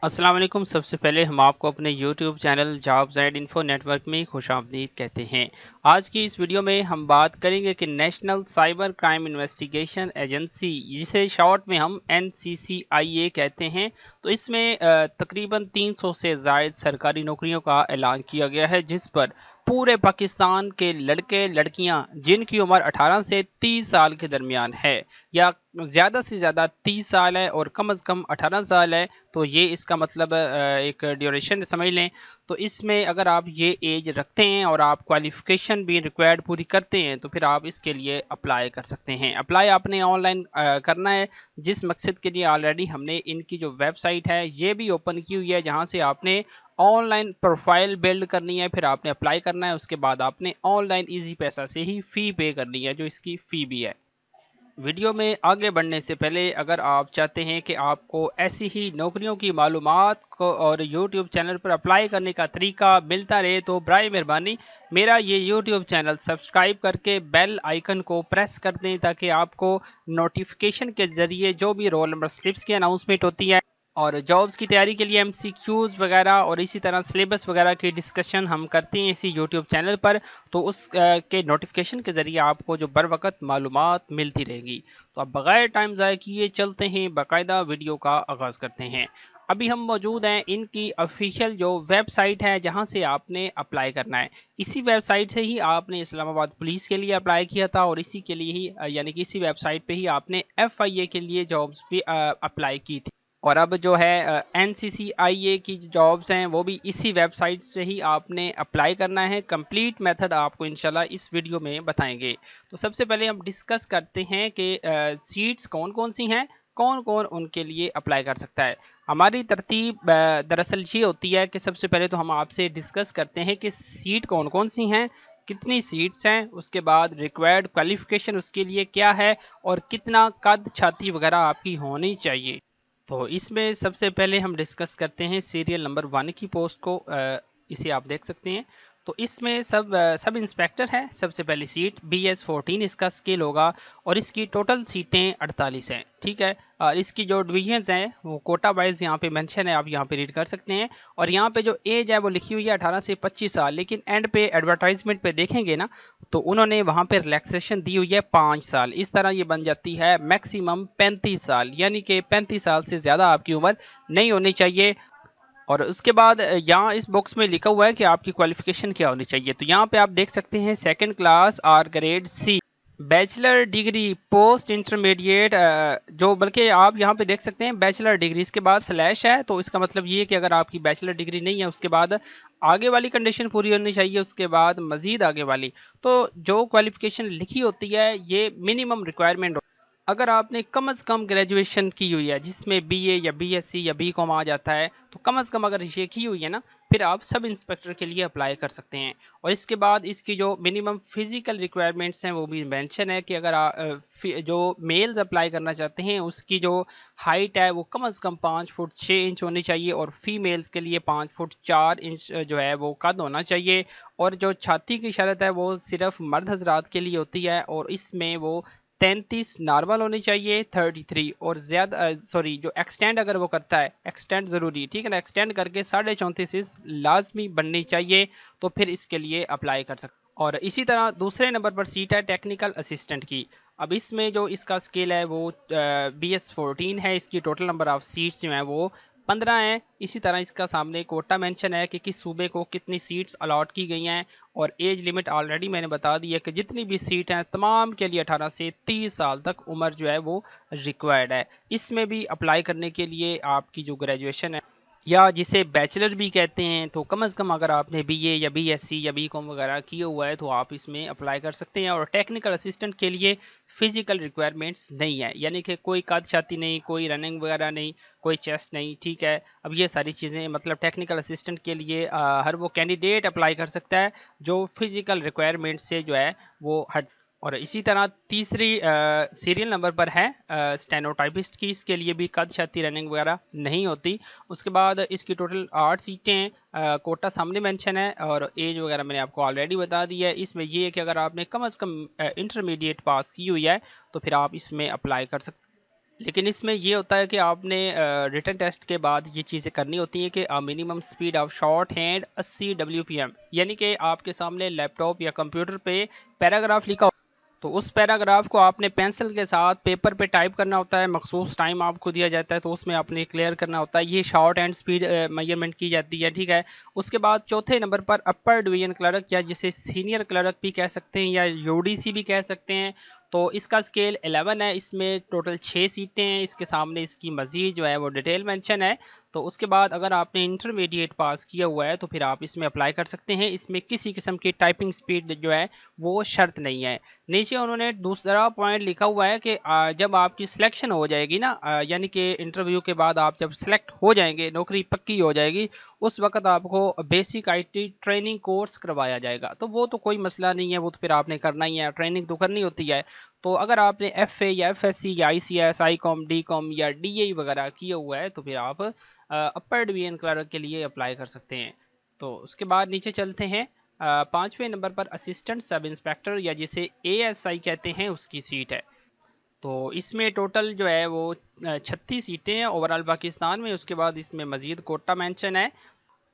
अस्सलाम वालेकुम। सबसे पहले हम आपको अपने YouTube channel jobs and info network में खुशामदीद कहते हैं। आज की इस वीडियो में हम बात करेंगे कि national cyber crime investigation agency, जिसे शॉर्ट में हम NCCIA कहते हैं, तो इसमें तकरीबन 300 से ज़ायद सरकारी नौकरियों का ऐलान किया गया है, जिस पर पूरे पाकिस्तान के लड़के लड़कियां जिनकी उम्र 18 से 30 साल के दरमियान है, या ज़्यादा से ज़्यादा 30 साल है और कम अज़ कम 18 साल है, तो ये इसका मतलब एक ड्यूरेशन समझ लें। तो इसमें अगर आप ये एज रखते हैं और आप क्वालिफ़िकेशन भी रिक्वायर्ड पूरी करते हैं, तो फिर आप इसके लिए अप्लाई कर सकते हैं। अप्लाई आपने ऑनलाइन करना है, जिस मकसद के लिए ऑलरेडी हमने इनकी जो वेबसाइट है ये भी ओपन की हुई है, जहाँ से आपने ऑनलाइन प्रोफाइल बिल्ड करनी है, फिर आपने अप्लाई करना है। उसके बाद आपने ऑनलाइन ईजी पैसा से ही फ़ी पे करनी है, जो इसकी फ़ी भी है। वीडियो में आगे बढ़ने से पहले अगर आप चाहते हैं कि आपको ऐसी ही नौकरियों की मालूमात को और YouTube चैनल पर अप्लाई करने का तरीका मिलता रहे, तो बराए मेहरबानी मेरा ये YouTube चैनल सब्सक्राइब करके बेल आइकन को प्रेस कर दें, ताकि आपको नोटिफिकेशन के ज़रिए जो भी रोल नंबर स्लिप्स की अनाउंसमेंट होती है और जॉब्स की तैयारी के लिए MCQs वगैरह और इसी तरह सिलेबस वगैरह की डिस्कशन हम करते हैं इसी YouTube चैनल पर, तो उस के नोटिफिकेशन के ज़रिए आपको जो बर वक्त मालूमात मिलती रहेगी। तो अब बगैर टाइम ज़ाय किए चलते हैं, बाकायदा वीडियो का आगाज़ करते हैं। अभी हम मौजूद हैं इनकी ऑफिशियल जो वेबसाइट है, जहां से आपने अप्लाई करना है। इसी वेबसाइट से ही आपने इस्लामाबाद पुलिस के लिए अप्लाई किया था, और इसी के लिए ही यानी कि इसी वेबसाइट पे ही आपने FIA के लिए जॉब्स भी अप्लाई की थी। और अब जो है NCCIA की जॉब्स हैं, वो भी इसी वेबसाइट से ही आपने अप्लाई करना है। कंप्लीट मेथड आपको इंशाल्लाह इस वीडियो में बताएंगे। तो सबसे पहले हम डिस्कस करते हैं कि सीट्स कौन कौन सी हैं, कौन कौन उनके लिए अप्लाई कर सकता है। हमारी तरतीब दरअसल ये होती है कि सबसे पहले तो हम आपसे डिस्कस करते हैं कि सीट कौन कौन सी हैं, कितनी सीट्स हैं, उसके बाद रिक्वायर्ड क्वालिफिकेशन उसके लिए क्या है, और कितना कद छाती वगैरह आपकी होनी चाहिए। तो इसमें सबसे पहले हम डिस्कस करते हैं सीरियल नंबर 1 की पोस्ट को। इसे आप देख सकते हैं। तो इसमें सब इंस्पेक्टर है। सबसे पहली सीट BS14 इसका स्केल होगा, और इसकी टोटल सीटें 48 हैं। ठीक है। और इसकी जो डिवीजन्स हैं वो कोटा वाइज यहाँ पे मेंशन है, आप यहाँ पे रीड कर सकते हैं। और यहाँ पे जो एज है वो लिखी हुई है 18 से 25 साल, लेकिन एंड पे एडवर्टाइजमेंट पे देखेंगे ना, तो उन्होंने वहाँ पे रिलैक्सेशन दी हुई है 5 साल। इस तरह ये बन जाती है मैक्सिमम 35 साल, यानी कि 35 साल से ज़्यादा आपकी उम्र नहीं होनी चाहिए। और उसके बाद यहाँ इस बॉक्स में लिखा हुआ है कि आपकी क्वालिफिकेशन क्या होनी चाहिए। तो यहाँ पे आप देख सकते हैं सेकंड क्लास और grade C, bachelor degree, post intermediate, जो बल्कि आप यहाँ पे देख सकते हैं बैचलर डिग्री, इसके बाद स्लैश है, तो इसका मतलब ये है कि अगर आपकी बैचलर डिग्री नहीं है, उसके बाद आगे वाली कंडीशन पूरी होनी चाहिए, उसके बाद मजीद आगे वाली। तो जो क्वालिफिकेशन लिखी होती है ये मिनिमम रिक्वायरमेंट। अगर आपने कम से कम ग्रेजुएशन की हुई है, जिसमें BA या BSc या BCom आ जाता है, तो कम से कम अगर ये की हुई है ना, फिर आप सब इंस्पेक्टर के लिए अप्लाई कर सकते हैं। और इसके बाद इसकी जो मिनिमम फिजिकल रिक्वायरमेंट्स हैं वो भी मेंशन है कि अगर जो मेल्स अप्लाई करना चाहते हैं उसकी जो हाइट है वो कम से कम 5 फुट 6 इंच होनी चाहिए, और फीमेल्स के लिए 5 फुट 4 इंच जो है वो कद होना चाहिए। और जो छाती की शरत है वो सिर्फ मर्द हजरात के लिए होती है, और इसमें वो 33 नॉर्मल होनी चाहिए, 33 और ज़्यादा सॉरी जो एक्सटेंड अगर वो करता है, एक्सटेंड ज़रूरी, ठीक है ना, एक्सटेंड करके 34.5 लाजमी बननी चाहिए, तो फिर इसके लिए अप्लाई कर सकते। और इसी तरह दूसरे नंबर पर सीट है टेक्निकल असिस्टेंट की। अब इसमें जो इसका स्केल है वो BS14 है। इसकी टोटल नंबर ऑफ सीट्स जो हैं वो 15 हैं। इसी तरह इसका सामने कोटा मेंशन है कि किस सूबे को कितनी सीट्स अलॉट की गई हैं, और एज लिमिट ऑलरेडी मैंने बता दी है कि जितनी भी सीट हैं तमाम के लिए 18 से 30 साल तक उम्र जो है वो रिक्वायर्ड है। इसमें भी अप्लाई करने के लिए आपकी जो ग्रेजुएशन है, या जिसे बैचलर भी कहते हैं, तो कम से कम अगर आपने BA या BSc या BCom वगैरह किया हुआ है तो आप इसमें अप्लाई कर सकते हैं। और टेक्निकल असिस्टेंट के लिए फिजिकल रिक्वायरमेंट्स नहीं है, यानी कि कोई कद छाती नहीं, कोई रनिंग वगैरह नहीं, कोई चेस्ट नहीं। ठीक है। अब ये सारी चीज़ें मतलब टेक्निकल असिस्टेंट के लिए हर वो कैंडिडेट अप्लाई कर सकता है जो फिजिकल रिक्वायरमेंट से जो है वो हट। और इसी तरह तीसरी सीरियल नंबर पर है स्टेनोटाइपिस्ट की। इसके लिए भी कद छाती रनिंग वगैरह नहीं होती। उसके बाद इसकी टोटल 8 सीटें हैं। कोटा सामने मेंशन है, और एज वगैरह मैंने आपको ऑलरेडी बता दी है। इसमें ये है कि अगर आपने कम से कम इंटरमीडिएट पास की हुई है तो फिर आप इसमें अप्लाई कर सकते। لیکن اس میں یہ ہوتا ہے کہ آپ نے ریٹن ٹیسٹ کے بعد یہ چیزیں کرنی ہوتی ہیں کہ minimum speed of short hand 80 WPM، یعنی کہ آپ کے سامنے لیپ ٹاپ یا کمپیوٹر پہ پیراگراف لکھا، تو اس پیراگراف کو آپ نے پینسل کے ساتھ پیپر پہ ٹائپ کرنا ہوتا ہے، مخصوص ٹائم آپ کو دیا جاتا ہے تو اس میں آپ نے کلیئر کرنا ہوتا ہے، یہ شارٹ اینڈ سپیڈ میجرمنٹ کی جاتی ہے، ٹھیک ہے۔ اس کے بعد چوتھے نمبر پر اپر ڈویژن کلرک یا جسے سینئر کلرک بھی کہہ سکتے ہیں یا UDC بھی کہہ سکتے ہیں، تو اس کا اسکیل 11 ہے، اس میں ٹوٹل 6 سیٹیں ہیں، اس کے سامنے اس کی مزید جو ہے وہ ڈیٹیل مینشن ہے۔ تو اس کے بعد اگر آپ نے انٹرمیڈیٹ پاس کیا ہوا ہے تو پھر آپ اس میں اپلائی کر سکتے ہیں، اس میں کسی قسم کی ٹائپنگ سپیڈ جو ہے وہ شرط نہیں ہے۔ نیچے انہوں نے دوسرا پوائنٹ لکھا ہوا ہے کہ جب آپ کی سلیکشن ہو جائے گی نا، یعنی کہ انٹرویو کے بعد آپ جب سلیکٹ ہو جائیں گے، نوکری پکی ہو جائے گی، اس وقت آپ کو بیسک IT ٹریننگ کورس کروایا جائے گا، تو وہ تو کوئی مسئلہ نہیں ہے، وہ تو پھر آپ نے کرنا ہی ہے، ٹریننگ تو کرنی ہوتی ہے۔ تو اگر آپ نے FA یا FSC یا ICS ICOM DCOM یا DA وغیرہ کیا ہوا ہے تو پھر آپ اپر ڈویژن کلرک کے لیے اپلائی کر سکتے ہیں۔ تو اس کے بعد نیچے چلتے ہیں، 5ویں نمبر پر اسسٹنٹ سب انسپیکٹر یا جسے ASI کہتے ہیں، اس کی سیٹ ہے۔ تو اس میں ٹوٹل جو ہے وہ 36 سیٹیں ہیں اوورال پاکستان میں، اس کے بعد اس میں مزید کوٹا مینشن ہے۔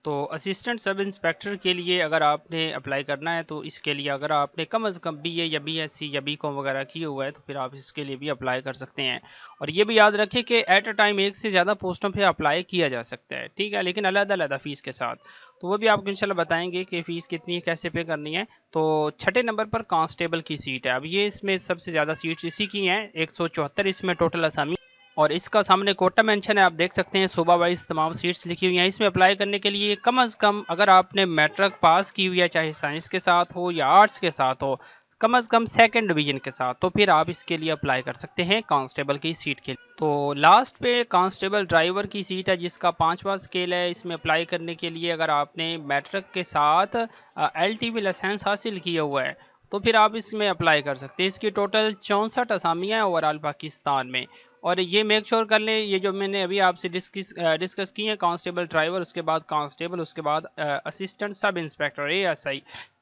تو اسسٹنٹ سب انسپیکٹر کے لیے اگر آپ نے اپلائی کرنا ہے تو اس کے لیے اگر آپ نے کم از کم BA یا BSc یا BCom وغیرہ کیے ہوا ہے تو پھر آپ اس کے لیے بھی اپلائی کر سکتے ہیں، اور یہ بھی یاد رکھیں کہ ایٹ اے ٹائم ایک سے زیادہ پوسٹوں پہ اپلائی کیا جا سکتا ہے، ٹھیک ہے، لیکن علیحدہ علیحدہ فیس کے ساتھ، تو وہ بھی آپ کو انشاءاللہ بتائیں گے کہ فیس کتنی ہے، کیسے پے کرنی ہے۔ تو 6 نمبر پر کانسٹیبل کی سیٹ ہے، اب یہ اس میں سب سے زیادہ سیٹس اسی کی ہیں، 174 اس میں ٹوٹل اسامی، اور اس کا سامنے کوٹا مینشن ہے، آپ دیکھ سکتے ہیں صوبہ وائز تمام سیٹس لکھی ہوئی ہیں۔ اس میں اپلائی کرنے کے لیے کم از کم اگر آپ نے میٹرک پاس کی ہوئی ہے، چاہے سائنس کے ساتھ ہو یا آرٹس کے ساتھ ہو، کم از کم 2nd ڈویژن کے ساتھ، تو پھر آپ اس کے لیے اپلائی کر سکتے ہیں کانسٹیبل کی سیٹ کے لیے۔ تو لاسٹ پہ کانسٹیبل ڈرائیور کی سیٹ ہے جس کا 5واں اسکیل ہے، اس میں اپلائی کرنے کے لیے اگر آپ نے میٹرک کے ساتھ LTV لائسنس حاصل کیا ہوا ہے تو پھر آپ اس میں اپلائی کر سکتے ہیں۔ اس کی ٹوٹل 64 اسامیاں ہیں اوورال پاکستان میں، اور یہ میک شور کر لیں، یہ جو میں نے ابھی آپ سے ڈسکس کی ہیں، کانسٹیبل ڈرائیور، اس کے بعد کانسٹیبل، اس کے بعد اسسٹنٹ سب انسپیکٹر ASI،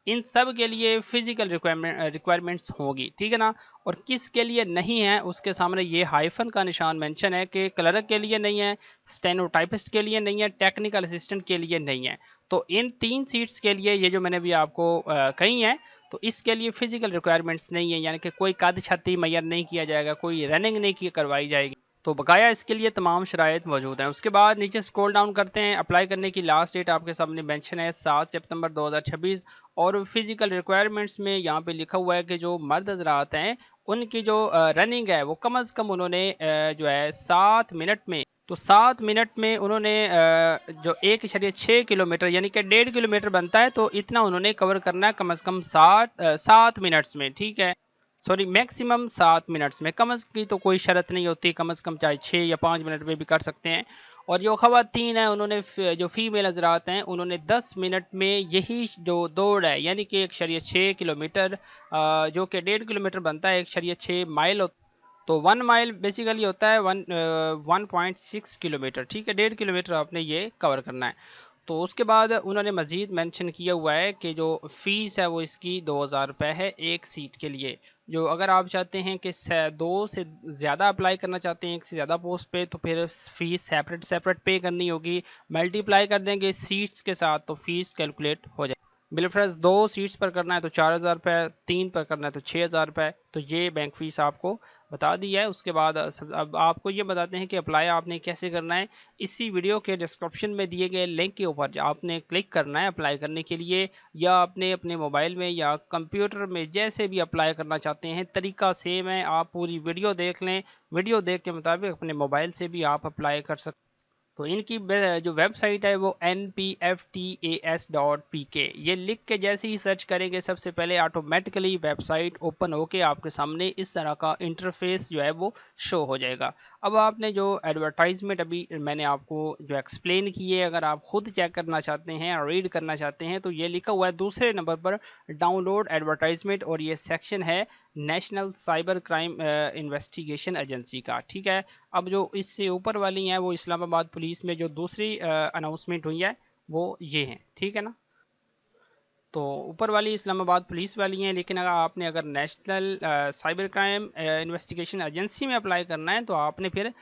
ان سب کے لیے فزیکل ریکوائرمنٹس ہوگی، ٹھیک ہے نا، اور کس کے لیے نہیں ہے اس کے سامنے یہ ہائفن کا نشان مینشن ہے کہ کلرک کے لیے نہیں ہے، اسٹینوٹائپسٹ کے لیے نہیں ہے، ٹیکنیکل اسسٹنٹ کے لیے نہیں ہے۔ تو ان 3 سیٹس کے لیے یہ جو میں نے بھی آپ کو کہی ہیں، تو اس کے لیے فزیکل ریکوائرمنٹس نہیں ہے، یعنی کہ کوئی قد چھاتی معیار نہیں کیا جائے گا، کوئی رننگ نہیں کروائی جائے گی، تو بقایا اس کے لیے تمام شرائط موجود ہیں۔ اس کے بعد نیچے سکرول ڈاؤن کرتے ہیں، اپلائی کرنے کی لاسٹ ڈیٹ آپ کے سامنے مینشن ہے 7 سپتمبر 2026، اور فزیکل ریکوائرمنٹس میں یہاں پہ لکھا ہوا ہے کہ جو مرد حضرات ہیں ان کی جو رننگ ہے وہ کم از کم انہوں نے جو ہے 7 منٹ میں، تو 7 منٹ میں انہوں نے جو 1.6 کلومیٹر یعنی کہ 1.5 کلومیٹر بنتا ہے، تو اتنا انہوں نے کور کرنا ہے کم از کم 7 منٹس میں، ٹھیک ہے، سوری میکسیمم 7 منٹس میں، کم از کی تو کوئی شرط نہیں ہوتی، کم از کم چاہے 6 یا 5 منٹ میں بھی کر سکتے ہیں۔ اور جو خواتین ہیں انہوں نے جو فیمیل حضرات ہیں انہوں نے 10 منٹ میں یہی جو دوڑ ہے یعنی کہ 1.6 کلومیٹر جو کہ 1.5 کلومیٹر بنتا ہے، 1.6 مائل ہوتا ہے، تو 1 مائل بیسیکلی ہوتا ہے 1.6 کلومیٹر، ٹھیک ہے، 1.5 کلومیٹر آپ نے یہ کور کرنا ہے۔ تو اس کے بعد انہوں نے مزید مینشن کیا ہوا ہے کہ جو فیس ہے وہ اس کی 2000 روپے ہے ایک سیٹ کے لیے، جو اگر آپ چاہتے ہیں کہ 2 سے زیادہ اپلائی کرنا چاہتے ہیں ایک سے زیادہ پوسٹ پہ تو پھر فیس سیپریٹ پے کرنی ہوگی، ملٹی پلائی کر دیں گے سیٹس کے ساتھ تو فیس کیلکولیٹ ہو جائے، بالفرض 2 سیٹس پر کرنا ہے تو 4000 روپے، 3 پر کرنا ہے تو 6000 روپے، تو یہ بینک فیس آپ کو بتا دی ہے۔ اس کے بعد اب آپ کو یہ بتاتے ہیں کہ اپلائی آپ نے کیسے کرنا ہے، اسی ویڈیو کے ڈسکرپشن میں دیے گئے لنک کے اوپر آپ نے کلک کرنا ہے اپلائی کرنے کے لیے، یا آپ نے اپنے موبائل میں یا کمپیوٹر میں جیسے بھی اپلائی کرنا چاہتے ہیں طریقہ سیم ہے، آپ پوری ویڈیو دیکھ لیں، ویڈیو دیکھ کے مطابق اپنے موبائل سے بھی آپ اپلائی کر سکتے ہیں۔ تو ان کی جو ویب سائٹ ہے وہ npftas.pk، یہ لکھ کے جیسے ہی سرچ کریں گے سب سے پہلے آٹومیٹکلی ویب سائٹ اوپن ہو کے آپ کے سامنے اس طرح کا انٹرفیس جو ہے وہ شو ہو جائے گا۔ اب آپ نے جو ایڈورٹائزمنٹ ابھی میں نے آپ کو جو ایکسپلین کی ہے، اگر آپ خود چیک کرنا چاہتے ہیں اور ریڈ کرنا چاہتے ہیں تو یہ لکھا ہوا ہے دوسرے نمبر پر ڈاؤن لوڈ ایڈورٹائزمنٹ، اور یہ سیکشن ہے national cyber crime investigation agency کا، ٹھیک ہے۔ اب جو اس سے اوپر والی ہیں وہ اسلام آباد پولیس میں جو دوسری اناؤنسمنٹ ہوئی ہے وہ یہ ہیں، ٹھیک ہے نا۔ तो ऊपर वाली इस्लामाबाद पुलिस वाली हैं, लेकिन अगर national cyber crime investigation agency में अप्लाई करना है तो आपने फिर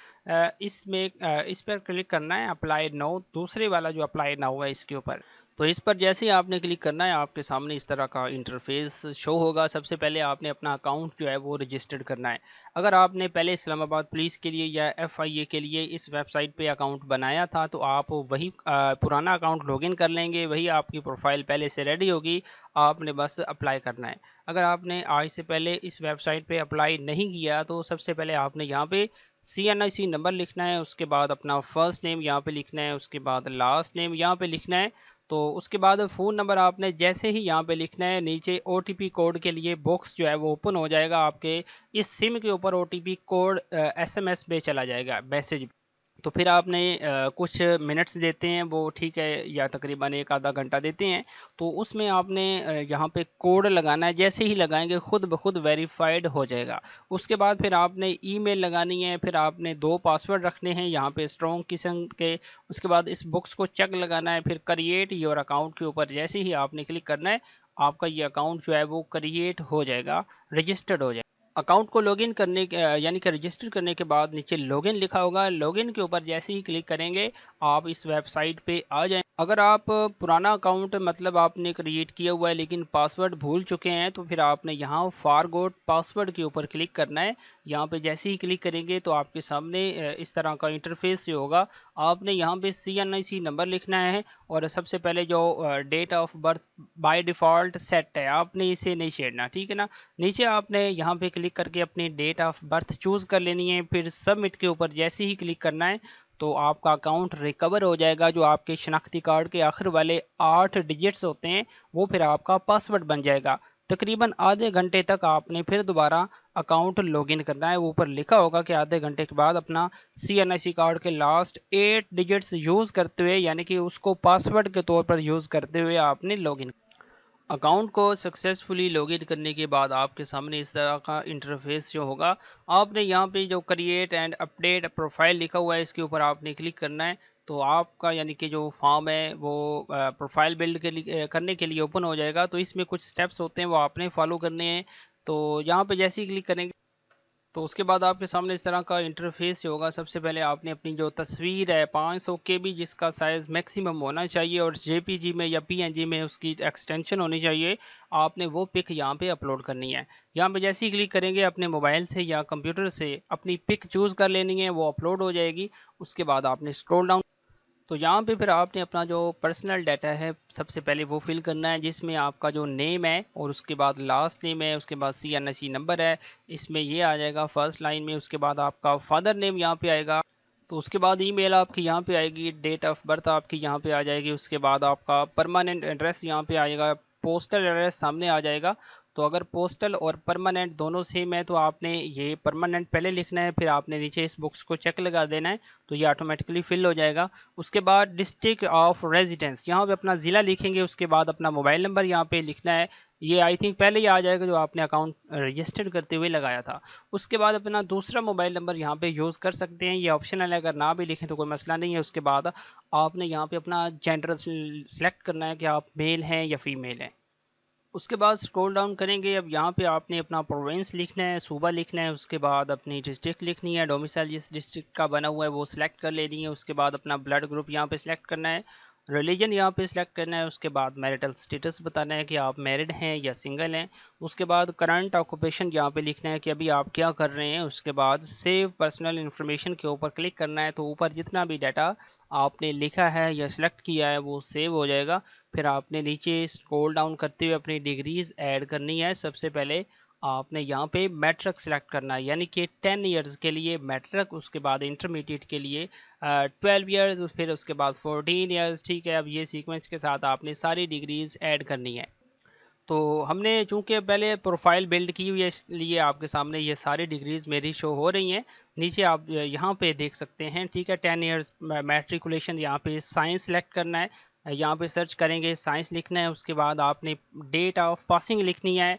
इस पर क्लिक करना है, अप्लाई नाउ, दूसरे वाला जो अप्लाई नाउ है इसके ऊपर। तो इस पर जैसे ही आपने क्लिक करना है आपके सामने इस तरह का इंटरफेस शो होगा। सबसे पहले आपने अपना अकाउंट जो है वो रजिस्टर्ड करना है। अगर आपने पहले इस्लामाबाद पुलिस के लिए या FIA के लिए इस वेबसाइट पे अकाउंट बनाया था तो आप वही पुराना अकाउंट लॉगिन कर लेंगे, वही आपकी प्रोफाइल पहले से रेडी होगी, आपने बस अप्लाई करना है। अगर आपने आज से पहले इस वेबसाइट पे अप्लाई नहीं किया तो सबसे पहले आपने यहाँ पे CNIC नंबर लिखना है, उसके बाद अपना फर्स्ट नेम यहाँ पे लिखना है, उसके बाद लास्ट नेम यहाँ पे लिखना है। तो उसके बाद फ़ोन नंबर आपने जैसे ही यहाँ पे लिखना है, नीचे OTP कोड के लिए बॉक्स जो है वो ओपन हो जाएगा, आपके इस सिम के ऊपर OTP कोड SMS पे चला जाएगा, मैसेज। तो फिर आपने कुछ मिनट्स देते हैं वो, ठीक है, या तकरीबन एक आधा घंटा देते हैं। तो उसमें आपने यहाँ पे कोड लगाना है, जैसे ही लगाएंगे खुद ब खुद वेरीफाइड हो जाएगा। उसके बाद फिर आपने ईमेल लगानी है, फिर आपने 2 पासवर्ड रखने हैं यहाँ पे स्ट्रॉन्ग किस्म के। उसके बाद इस बॉक्स को चेक लगाना है, फिर क्रिएट योर अकाउंट के ऊपर जैसे ही आपने क्लिक करना है, आपका ये अकाउंट जो है वो क्रिएट हो जाएगा, रजिस्टर्ड हो जाएगा। अकाउंट को लॉगिन करने के यानी कि रजिस्टर करने के बाद नीचे लॉगिन लिखा होगा, लॉगिन के ऊपर जैसे ही क्लिक करेंगे आप इस वेबसाइट पे आ जाएं। अगर आप पुराना अकाउंट मतलब आपने क्रिएट किया हुआ है लेकिन पासवर्ड भूल चुके हैं तो फिर आपने यहाँ फॉरगॉट पासवर्ड के ऊपर क्लिक करना है। यहाँ पे जैसे ही क्लिक करेंगे तो आपके सामने इस तरह का इंटरफेस से होगा। आपने यहाँ पे CNIC नंबर लिखना है और सबसे पहले जो date of birth by default set है आपने इसे नहीं छेड़ना, ठीक है ना। नीचे आपने यहाँ पे क्लिक करके अपनी डेट ऑफ बर्थ चूज़ कर लेनी है, फिर सबमिट के ऊपर जैसे ही क्लिक करना है तो आपका अकाउंट रिकवर हो जाएगा। जो आपके शनाख्ती कार्ड के आखिर वाले 8 डिजिट्स होते हैं वो फिर आपका पासवर्ड बन जाएगा। तकरीबन आधे घंटे तक आपने फिर दोबारा अकाउंट लॉगिन करना है। ऊपर लिखा होगा कि आधे घंटे के बाद अपना CNIC कार्ड के लास्ट 8 डिजिट्स यूज़ करते हुए, यानी कि उसको पासवर्ड के तौर पर यूज़ करते हुए आपने लॉगिन। अकाउंट को सक्सेसफुली लॉगिन करने के बाद आपके सामने इस तरह का इंटरफेस जो होगा, आपने यहाँ पे जो क्रिएट एंड अपडेट प्रोफाइल लिखा हुआ है इसके ऊपर आपने क्लिक करना है। तो आपका यानी कि जो फॉर्म है वो प्रोफाइल बिल्ड के लिए करने के लिए ओपन हो जाएगा। तो इसमें कुछ स्टेप्स होते हैं वो आपने फॉलो करने हैं। तो यहाँ पे जैसे ही क्लिक करेंगे तो उसके बाद आपके सामने इस तरह का इंटरफेस होगा। सबसे पहले आपने अपनी जो तस्वीर है 500 KB जिसका साइज़ मैक्सिमम होना चाहिए और JPG में या PNG में उसकी एक्सटेंशन होनी चाहिए, आपने वो पिक यहाँ पे अपलोड करनी है। यहाँ पे जैसे ही क्लिक करेंगे अपने मोबाइल से या कंप्यूटर से अपनी पिक चूज़ कर लेनी है, वो अपलोड हो जाएगी। उसके बाद आपने स्क्रॉल डाउन, तो यहाँ पे फिर आपने अपना जो पर्सनल डाटा है सबसे पहले वो फिल करना है, जिसमें आपका जो नेम है और उसके बाद लास्ट नेम है, उसके बाद CNIC नंबर है, इसमें ये आ जाएगा फर्स्ट लाइन में। उसके बाद आपका फादर नेम यहाँ पे आएगा। तो उसके बाद ईमेल आपकी यहाँ पे आएगी, डेट ऑफ बर्थ आपकी यहाँ पे आ जाएगी। उसके बाद आपका परमानेंट एड्रेस यहाँ पे आएगा, पोस्टल एड्रेस सामने आ जाएगा। तो अगर पोस्टल और परमानेंट दोनों सेम है तो आपने ये परमानेंट पहले लिखना है, फिर आपने नीचे इस बॉक्स को चेक लगा देना है, तो ये ऑटोमेटिकली फिल हो जाएगा। उसके बाद डिस्ट्रिक्ट ऑफ रेजिडेंस यहाँ पे अपना ज़िला लिखेंगे, उसके बाद अपना मोबाइल नंबर यहाँ पे लिखना है। ये आई थिंक पहले ही आ जाएगा जो आपने अकाउंट रजिस्टर्ड करते हुए लगाया था। उसके बाद अपना दूसरा मोबाइल नंबर यहाँ पे यूज़ कर सकते हैं, ये ऑप्शनल है, अगर ना भी लिखें तो कोई मसला नहीं है। उसके बाद आपने यहाँ पे अपना जेंडर सेलेक्ट करना है कि आप मेल हैं या फीमेल हैं। उसके बाद स्क्रॉल डाउन करेंगे, अब यहाँ पे आपने अपना प्रोविंस लिखना है, सूबा लिखना है। उसके बाद अपनी डिस्ट्रिक्ट लिखनी है, डोमिसाइल जिस डिस्ट्रिक्ट का बना हुआ है वो सिलेक्ट कर लेनी है। उसके बाद अपना ब्लड ग्रुप यहाँ पे सिलेक्ट करना है, रिलीजन यहाँ पे सिलेक्ट करना है। उसके बाद मैरिटल स्टेटस बताना है कि आप मैरिड हैं या सिंगल हैं। उसके बाद करंट ऑक्यूपेशन यहाँ पे लिखना है कि अभी आप क्या कर रहे हैं। उसके बाद सेव पर्सनल इन्फॉर्मेशन के ऊपर क्लिक करना है, तो ऊपर जितना भी डाटा आपने लिखा है या सिलेक्ट किया है वो सेव हो जाएगा। फिर आपने नीचे स्क्रॉल डाउन करते हुए अपनी डिग्रीज ऐड करनी है। सबसे पहले आपने यहाँ पे मैट्रिक सेलेक्ट करना है, यानी कि 10 इयर्स के लिए मैट्रिक, उसके बाद इंटरमीडिएट के लिए 12 इयर्स, फिर उसके बाद 14 इयर्स। ठीक है, अब ये सीक्वेंस के साथ आपने सारी डिग्रीज ऐड करनी है। तो हमने चूंकि पहले प्रोफाइल बिल्ड की हुई है इसलिए आपके सामने ये सारी डिग्रीज मेरी शो हो रही हैं। नीचे आप यहाँ पे देख सकते हैं, ठीक है। 10 इयर्स मैट्रिकुलेशन, यहाँ पे साइंस सेलेक्ट करना है, यहाँ पे सर्च करेंगे साइंस लिखना है। उसके बाद आपने डेट ऑफ पासिंग लिखनी है।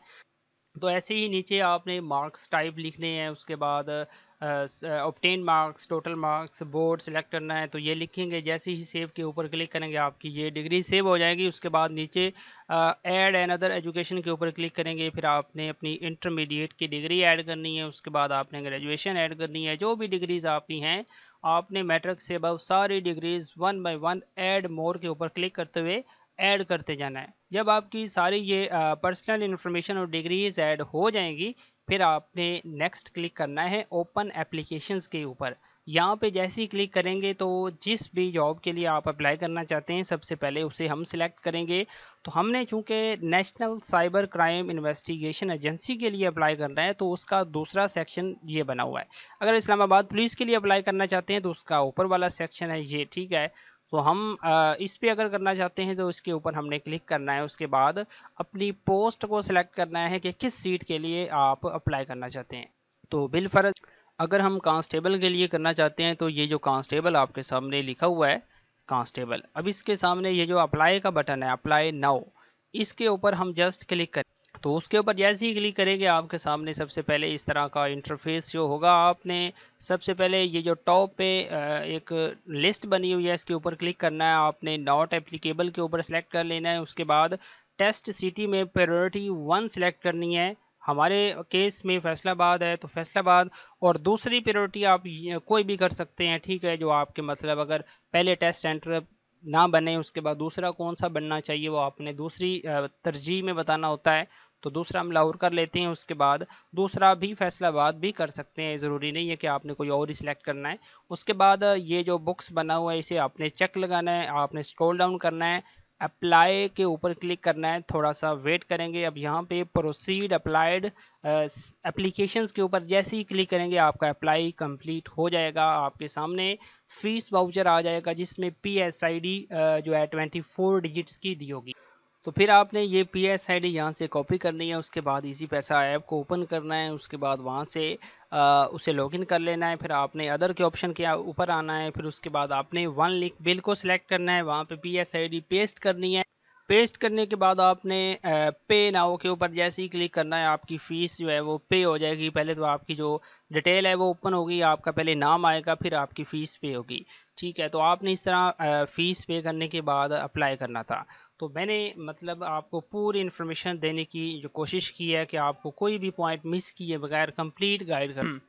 तो ऐसे ही नीचे आपने मार्क्स टाइप लिखने हैं। उसके बाद obtain marks, total marks, board select करना है तो ये लिखेंगे। जैसे ही सेव के ऊपर क्लिक करेंगे आपकी ये डिग्री सेव हो जाएगी। उसके बाद नीचे ऐड एंड अदर एजुकेशन के ऊपर क्लिक करेंगे, फिर आपने अपनी इंटरमीडिएट की डिग्री ऐड करनी है। उसके बाद आपने ग्रेजुएशन ऐड करनी है। जो भी डिग्रीज आपकी हैं आपने मैट्रिक से अबव सारी डिग्रीज 1 बाय 1 ऐड मोर के ऊपर क्लिक करते हुए ऐड करते जाना है। जब आपकी सारी ये पर्सनल इन्फॉर्मेशन और डिग्रीज ऐड हो जाएंगी फिर आपने नेक्स्ट क्लिक करना है ओपन एप्लीकेशंस के ऊपर। यहाँ पे जैसे ही क्लिक करेंगे तो जिस भी जॉब के लिए आप अप्लाई करना चाहते हैं सबसे पहले उसे हम सिलेक्ट करेंगे। तो हमने चूंकि national cyber crime investigation agency के लिए अप्लाई करना है तो उसका दूसरा सेक्शन ये बना हुआ है। अगर इस्लामाबाद पुलिस के लिए अप्लाई करना चाहते हैं तो उसका ऊपर वाला सेक्शन है ये, ठीक है। तो हम इस पे अगर करना चाहते हैं तो इसके ऊपर हमने क्लिक करना है। उसके बाद अपनी पोस्ट को सिलेक्ट करना है कि किस सीट के लिए आप अप्लाई करना चाहते हैं। तो बिलफर्ज अगर हम कांस्टेबल के लिए करना चाहते हैं तो ये जो कांस्टेबल आपके सामने लिखा हुआ है कांस्टेबल, अब इसके सामने ये जो अप्लाई का बटन है अप्लाई नाउ, इसके ऊपर हम जस्ट क्लिक करें। तो उसके ऊपर जैसे ही क्लिक करेंगे आपके सामने सबसे पहले इस तरह का इंटरफेस जो होगा। आपने सबसे पहले ये जो टॉप पे एक लिस्ट बनी हुई है इसके ऊपर क्लिक करना है। आपने नॉट एप्लीकेबल के ऊपर सेलेक्ट कर लेना है। उसके बाद टेस्ट सिटी में प्रायोरिटी 1 सेलेक्ट करनी है। हमारे केस में फैसलाबाद है तो फैसलाबाद, और दूसरी प्रायोरिटी आप कोई भी कर सकते हैं, ठीक है। जो आपके मतलब अगर पहले टेस्ट सेंटर ना बने उसके बाद दूसरा कौन सा बनना चाहिए वो आपने दूसरी तरजीह में बताना होता है। तो दूसरा हम लाहौर कर लेते हैं। उसके बाद दूसरा भी फैसलाबाद भी कर सकते हैं, ज़रूरी नहीं है कि आपने कोई और ही सिलेक्ट करना है। उसके बाद ये जो बुक्स बना हुआ है इसे आपने चेक लगाना है। आपने स्क्रॉल डाउन करना है, अप्लाई के ऊपर क्लिक करना है, थोड़ा सा वेट करेंगे। अब यहाँ पे प्रोसीड अप्लाइड एप्लीकेशंस के ऊपर जैसे ही क्लिक करेंगे आपका अप्लाई कंप्लीट हो जाएगा। आपके सामने फीस वाउचर आ जाएगा जिसमें PSID जो है 24 डिजिट्स की दी होगी। तो फिर आपने ये PSID यहाँ से कॉपी करनी है। उसके बाद इजी पैसा ऐप को ओपन करना है। उसके बाद वहाँ से उसे लॉगिन कर लेना है। फिर आपने अदर के ऑप्शन के ऊपर आना है। फिर उसके बाद आपने 1 लिंक बिल को सिलेक्ट करना है, वहाँ पे PSID पेस्ट करनी है। पेस्ट करने के बाद आपने पे नाउ के ऊपर जैसे ही क्लिक करना है आपकी फ़ीस जो है वो पे हो जाएगी। पहले तो आपकी जो डिटेल है वो ओपन होगी, आपका पहले नाम आएगा फिर आपकी फ़ीस पे होगी, ठीक है। तो आपने इस तरह फ़ीस पे करने के बाद अप्लाई करना था। तो मैंने मतलब आपको पूरी इन्फॉर्मेशन देने की जो कोशिश की है कि आपको कोई भी पॉइंट मिस किए बगैर कंप्लीट गाइड कर।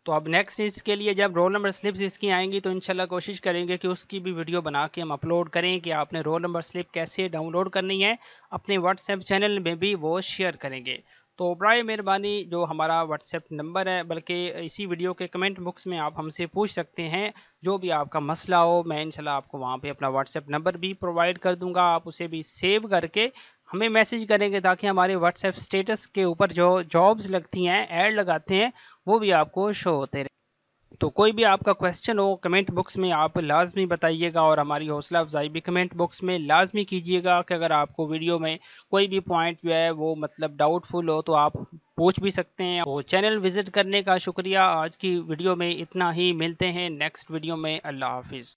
तो अब नेक्स्ट इसके लिए जब रोल नंबर स्लिप्स इसकी आएंगी तो इंशाल्लाह कोशिश करेंगे कि उसकी भी वीडियो बना के हम अपलोड करें कि आपने रोल नंबर स्लिप कैसे डाउनलोड करनी है। अपने व्हाट्सएप चैनल में भी वो शेयर करेंगे। तो बराए मेहरबानी जो हमारा व्हाट्सएप नंबर है, बल्कि इसी वीडियो के कमेंट बॉक्स में आप हमसे पूछ सकते हैं जो भी आपका मसला हो। मैं इंशाल्लाह आपको वहाँ पे अपना व्हाट्सएप नंबर भी प्रोवाइड कर दूंगा। आप उसे भी सेव करके हमें मैसेज करेंगे ताकि हमारे व्हाट्सएप स्टेटस के ऊपर जो जॉब्स लगती हैं, ऐड लगाते हैं, वो भी आपको शो होते रहे। तो कोई भी आपका क्वेश्चन हो कमेंट बॉक्स में आप लाजमी बताइएगा, और हमारी हौसला अफजाई भी कमेंट बॉक्स में लाजमी कीजिएगा कि अगर आपको वीडियो में कोई भी पॉइंट जो है वो मतलब डाउटफुल हो तो आप पूछ भी सकते हैं। तो चैनल विजिट करने का शुक्रिया। आज की वीडियो में इतना ही, मिलते हैं नेक्स्ट वीडियो में। अल्लाह हाफिज़।